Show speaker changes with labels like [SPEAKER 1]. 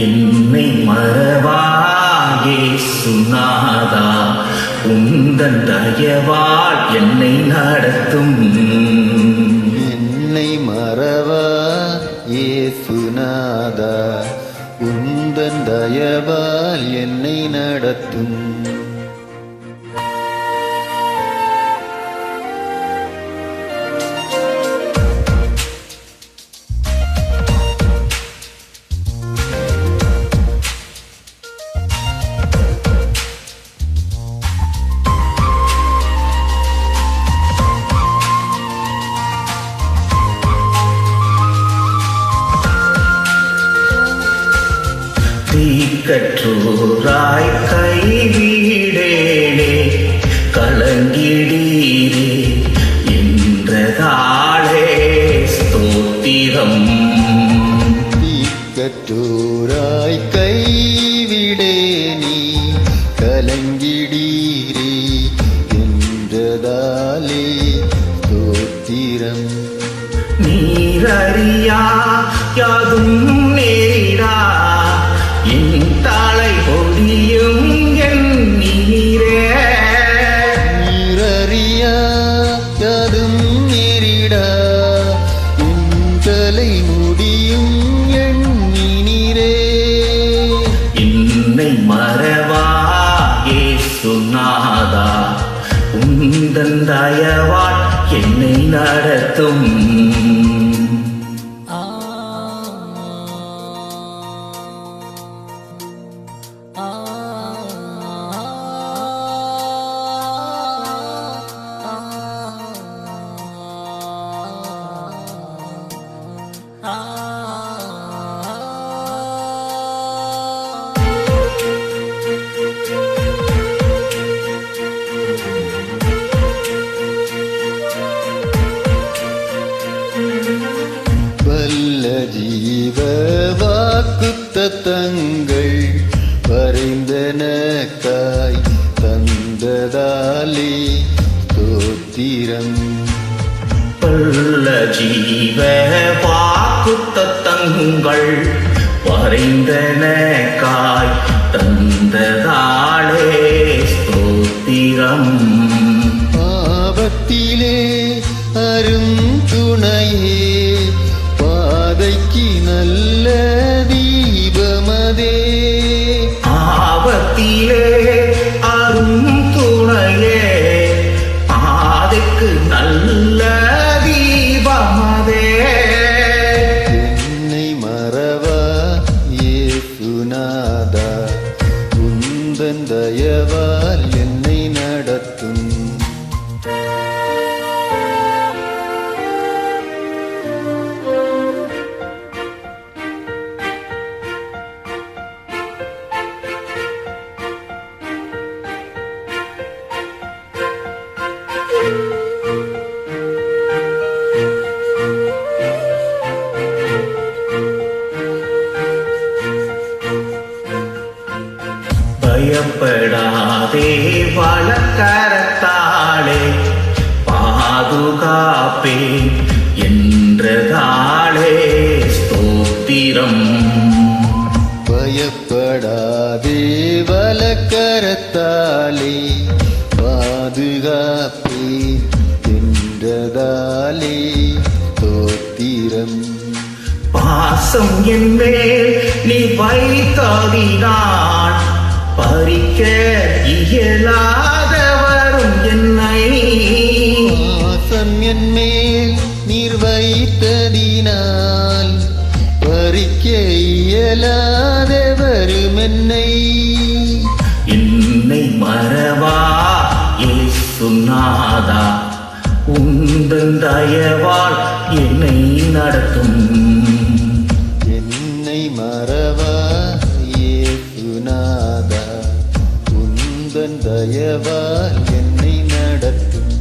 [SPEAKER 1] என்னை மறவாயே சுனாதா, உந்தன் தயவால் என்னை நடத்தும்.
[SPEAKER 2] என்னை மறவா இயேசுநாதா, உந்தன் தயவால் என்னை நடத்தும்.
[SPEAKER 1] தீக்கற்றோராய் கைவிடேனே கலங்கிடீரே என்றதாலே ஸ்தோத்திரம்.
[SPEAKER 2] தீக்கற்றோராய் கைவிடேனே கலங்கிடீரே என்றதாலே ஸ்தோத்திரம்.
[SPEAKER 1] நீரறியா யாதும் நேரிடா, என் தலை பொடியும் என் நீரே.
[SPEAKER 2] நீரறியா யாதும் நேரிடா, என் தலை முடியும் என் நீரே.
[SPEAKER 1] என்னை மறவா இயேசுநாதா, உந்தன் தயவால் என்னை நடத்தும்.
[SPEAKER 2] வல்ல ஜீவ வாக்குத்தத்தங்கள் வரைந்தனக்காய் தந்ததாலே ஸ்தோத்திரம்.
[SPEAKER 1] வல்ல ஜீவ வாக்குத்தத்தங்கள் வரைந்தனக்காய் தந்ததாலே ஸ்தோத்திரம்.
[SPEAKER 2] பாவத்திலே அரும் துணையே, பாதைக்கு நல்ல தீபமதே.
[SPEAKER 1] ஆபத்திலே அரும் துணையே, பாதைக்கு நல்ல தீபமதே.
[SPEAKER 2] என்னை மறவா இயேசுநாதா, உந்தன் தயவால் என்னை நடத்தும்.
[SPEAKER 1] பயப்படாதே வலக்கரத்தாலே பாதுகாப்பேன் என்றதாலே ஸ்தோத்திரம்.
[SPEAKER 2] பயப்படாதே வலக்கரத்தாலே பாதுகாப்பேன் என்றதாலே ஸ்தோத்திரம்.
[SPEAKER 1] பாசம் என்மேல் நீ வைத்ததினால் பறிக்க இயலாதவரும் என்னை.
[SPEAKER 2] பாசம் என்மேல் நீர் வைத்ததினால் பறிக்க இயலாதவரும் என்னை.
[SPEAKER 1] என்னை மறவா இயேசுநாதா, உந்தன் தயவால் என்னை நடத்தும்.
[SPEAKER 2] என்னை மறவா இயேசுநாதா, உந்தன் தயவால் என்னை நடத்தும்.